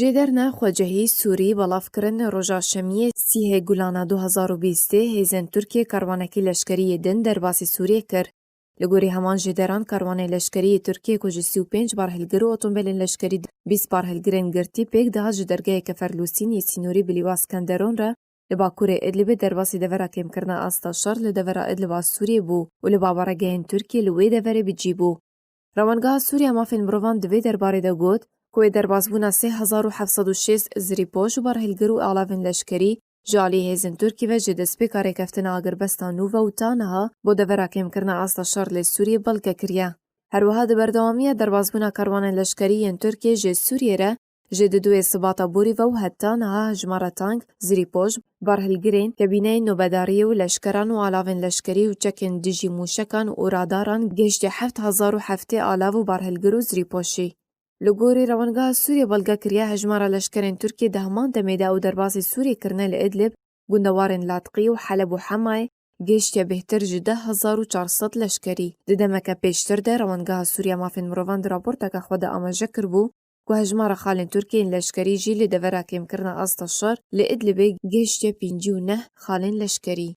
جێدەرنا خۆجەهی سووری بەڵافکردن ڕۆژا شەمیە سیهێ گولانە 2020 هێزن تورکیە کاروانێکی لەشکریە دن دەرباسی سووریە کرد. لە گۆری هەمان ژێدەران کاروانەی لەشکریە تورکیە کۆژی 35 بارهەلگر و ئۆتۆمبیلên لەشکری 20 بارهەلگرên girtî pêk diha ji dergeheke Ferlûsînê Sînorî bi lîwa Skenderon re li Bakurê Idlibê derbasî devera kêmkirina asta şer li devera Idliba Sûriyê bû û li babaregehên Tirkiye li wê deverê bicî bû. Rawangeha Sûriya Mafên Mirovan di vê derbarê de got ku wê derbasbûna 3706 zirîpoş û barhilgir û alavên leşkerî ji aliyê hêzên Tirkî ve ji destpêka rêkeftina Agirbesta nû ve û taniha bo devera kêmkirina asta şer lê Sûriyê belke kiriye. Her wiha di berdewamiya derbasbûna karwanên leşkerî yên Tirkiye ji Sûriyê re ji di duê sibata borî ve û heta niha hejmara tank, zirîpoş, barhilgirên, kebîneyên nûbedariyê û leşkeran û alavên leşkerî û çekên dijî mûşekan û radaran gêştiye 7007 alav û barhilgir û zirîpoşî. Li gorî Rawangeha Sûriyê belge kiriye hejmara leşkerên Tirkiye di heman demê de ew derbasî Sûriyê kirine li Idlib, gundewarên Latqî û Heleb û Hemayê gêştiye bêhtir ji 10,400 leşkerî. Di demeke pêştir de Rawangeha Sûriya Mafên Mirovan di raporteka xwe de amaje kiribû ku hejmara xalên Tirkiyeyên leşkerî jî li devera kêmkirina asta şer li Idlibê gêştiye 59 xalên leşkerî.